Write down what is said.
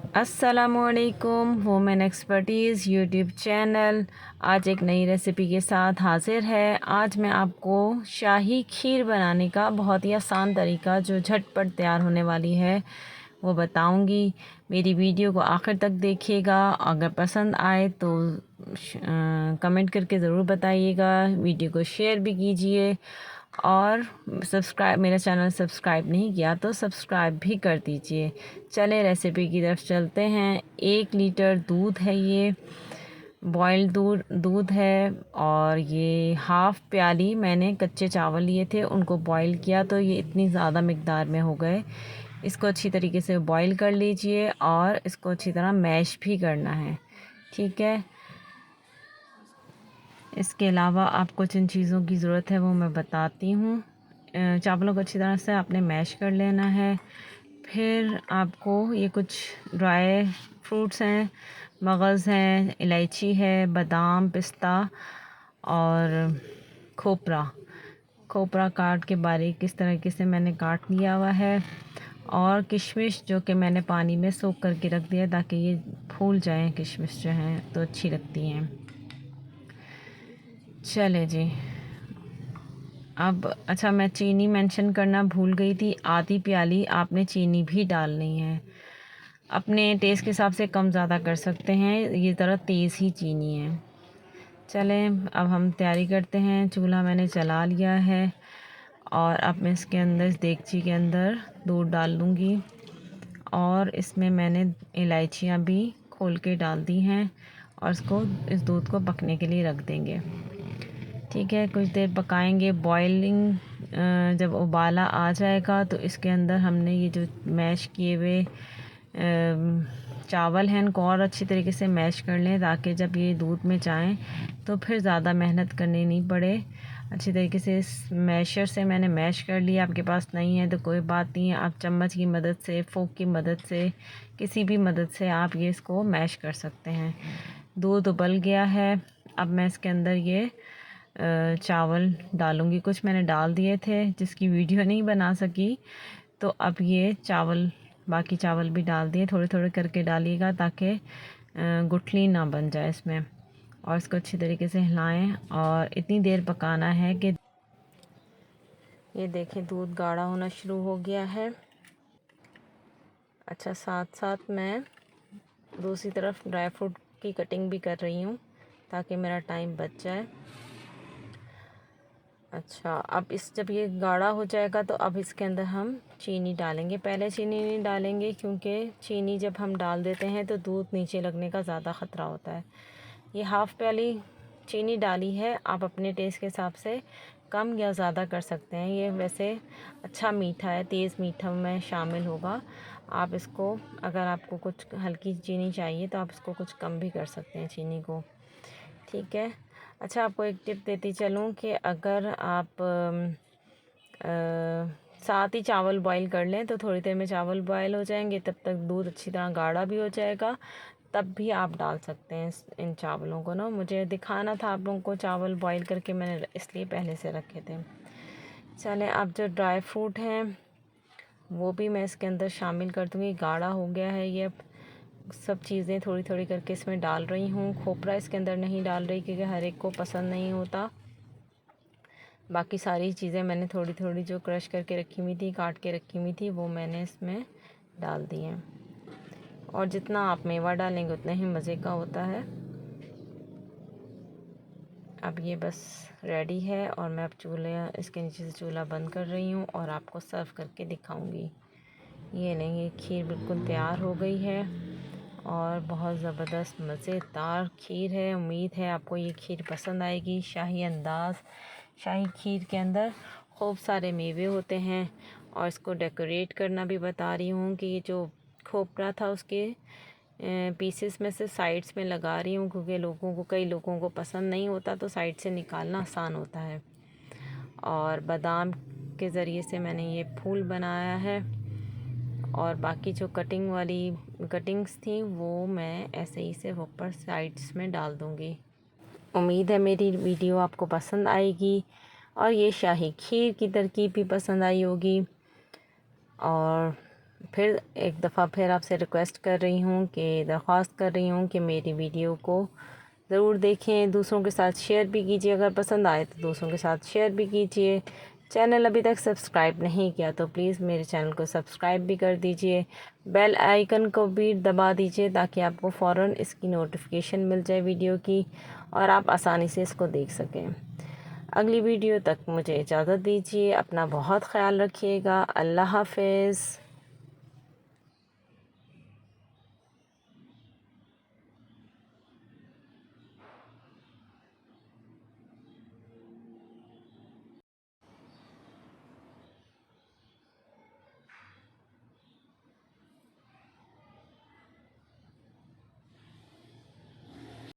अस्सलामुअलैकुम home and expertise YouTube channel आज एक नई रेसिपी के साथ हाज़िर है। आज मैं आपको शाही खीर बनाने का बहुत ही आसान तरीका जो झटपट तैयार होने वाली है वो बताऊंगी। मेरी वीडियो को आखिर तक देखिएगा। अगर पसंद आए तो कमेंट करके ज़रूर बताइएगा। वीडियो को शेयर भी कीजिए और मेरा चैनल सब्सक्राइब नहीं किया तो सब्सक्राइब भी कर दीजिए। चलें रेसिपी की तरफ चलते हैं। 1 लीटर दूध है, ये बॉइल्ड दूध है और ये हाफ़ प्याली मैंने कच्चे चावल लिए थे, उनको बॉईल किया तो ये इतनी ज़्यादा मकदार में हो गए। इसको अच्छी तरीके से बॉईल कर लीजिए और इसको अच्छी तरह मैश भी करना है, ठीक है। इसके अलावा आपको जिन चीज़ों की ज़रूरत है वो मैं बताती हूँ। चावलों को अच्छी तरह से आपने मैश कर लेना है। फिर आपको ये कुछ ड्राई फ्रूट्स हैं, मगज़ हैं, इलायची है, बादाम, पिस्ता और खोपरा काट के बारीक इस तरीके से मैंने काट लिया हुआ है। और किशमिश जो कि मैंने पानी में सोख करके रख दिया ताकि ये फूल जाएं। किशमिश जो हैं तो अच्छी लगती हैं। चले जी, अब अच्छा मैं चीनी मेंशन करना भूल गई थी। आधी प्याली आपने चीनी भी डालनी है। अपने टेस्ट के हिसाब से कम ज़्यादा कर सकते हैं, ये ज़रा तेज़ ही चीनी है। चलें अब हम तैयारी करते हैं। चूल्हा मैंने जला लिया है और अब मैं इसके अंदर, इस देगची के अंदर दूध डाल दूँगी और इसमें मैंने इलायचियाँ भी खोल के डाल दी हैं और इस दूध को पकने के लिए रख देंगे, ठीक है। कुछ देर पकाएंगे। बॉइलिंग जब उबाला आ जाएगा तो इसके अंदर हमने ये जो मैश किए हुए चावल हैं इनको और अच्छी तरीके से मैश कर लें ताकि जब ये दूध में जाएं तो फिर ज़्यादा मेहनत करनी नहीं पड़े। अच्छी तरीके से इस मैशर से मैंने मैश कर लिया। आपके पास नहीं है तो कोई बात नहीं है, आप चम्मच की मदद से, फोक की मदद से, किसी भी मदद से आप ये इसको मैश कर सकते हैं। दूध उबल गया है। अब मैं इसके अंदर ये चावल डालूँगी। कुछ मैंने डाल दिए थे जिसकी वीडियो नहीं बना सकी, तो अब ये बाकी चावल भी डाल दिए। थोड़े थोड़े करके डालिएगा ताकि गुठली ना बन जाए इसमें। और इसको अच्छी तरीके से हिलाएं और इतनी देर पकाना है कि ये देखें दूध गाढ़ा होना शुरू हो गया है। अच्छा, साथ साथ मैं दूसरी तरफ ड्राई फ्रूट की कटिंग भी कर रही हूँ ताकि मेरा टाइम बच जाए। अच्छा, अब जब ये गाढ़ा हो जाएगा तो अब इसके अंदर हम चीनी डालेंगे। पहले चीनी नहीं डालेंगे क्योंकि चीनी जब हम डाल देते हैं तो दूध नीचे लगने का ज़्यादा ख़तरा होता है। ये हाफ़ प्याली चीनी डाली है, आप अपने टेस्ट के हिसाब से कम या ज़्यादा कर सकते हैं। ये वैसे अच्छा मीठा है, तेज़ मीठा में शामिल होगा। आप इसको, अगर आपको कुछ हल्की चीनी चाहिए तो आप इसको कुछ कम भी कर सकते हैं चीनी को, ठीक है। अच्छा, आपको एक टिप देती चलूँ कि अगर आप साथ ही चावल बॉईल कर लें तो थोड़ी देर में चावल बॉईल हो जाएंगे, तब तक दूध अच्छी तरह गाढ़ा भी हो जाएगा। तब भी आप डाल सकते हैं इन चावलों को ना। मुझे दिखाना था आप लोगों को चावल बॉईल करके, मैंने इसलिए पहले से रखे थे। चलें, अब जो ड्राई फ्रूट हैं वो भी मैं इसके अंदर शामिल कर दूँगी। गाढ़ा हो गया है ये। सब चीज़ें थोड़ी थोड़ी करके इसमें डाल रही हूँ। खोपरा इसके अंदर नहीं डाल रही क्योंकि हर एक को पसंद नहीं होता। बाकी सारी चीज़ें मैंने थोड़ी थोड़ी जो क्रश करके रखी हुई थी, काट के रखी हुई थी, वो मैंने इसमें डाल दी हैं। और जितना आप मेवा डालेंगे उतना ही मज़े का होता है। अब ये बस रेडी है और मैं अब इसके नीचे से चूल्हा बंद कर रही हूँ और आपको सर्व करके दिखाऊंगी। ये नहीं, ये खीर बिल्कुल तैयार हो गई है और बहुत ज़बरदस्त मज़ेदार खीर है। उम्मीद है आपको ये खीर पसंद आएगी। शाही खीर के अंदर खूब सारे मेवे होते हैं। और इसको डेकोरेट करना भी बता रही हूँ कि ये जो खोपरा था उसके पीसेस में से साइड्स में लगा रही हूँ क्योंकि कई लोगों को पसंद नहीं होता तो साइड से निकालना आसान होता है। और बादाम के ज़रिए से मैंने ये फूल बनाया है और बाकी जो कटिंग्स थी वो मैं ऐसे ही से ऊपर साइड्स में डाल दूँगी। उम्मीद है मेरी वीडियो आपको पसंद आएगी और ये शाही खीर की तरकीब भी पसंद आई होगी। और फिर एक दफ़ा फिर आपसे रिक्वेस्ट कर रही हूँ कि दरख्वास्त कर रही हूँ कि मेरी वीडियो को ज़रूर देखें, दूसरों के साथ शेयर भी कीजिए, अगर पसंद आए तो दूसरों के साथ शेयर भी कीजिए। चैनल अभी तक सब्सक्राइब नहीं किया तो प्लीज़ मेरे चैनल को सब्सक्राइब भी कर दीजिए, बेल आइकन को भी दबा दीजिए ताकि आपको फ़ौरन इसकी नोटिफिकेशन मिल जाए वीडियो की और आप आसानी से इसको देख सकें। अगली वीडियो तक मुझे इजाज़त दीजिए, अपना बहुत ख्याल रखिएगा। अल्लाह हाफ़िज़।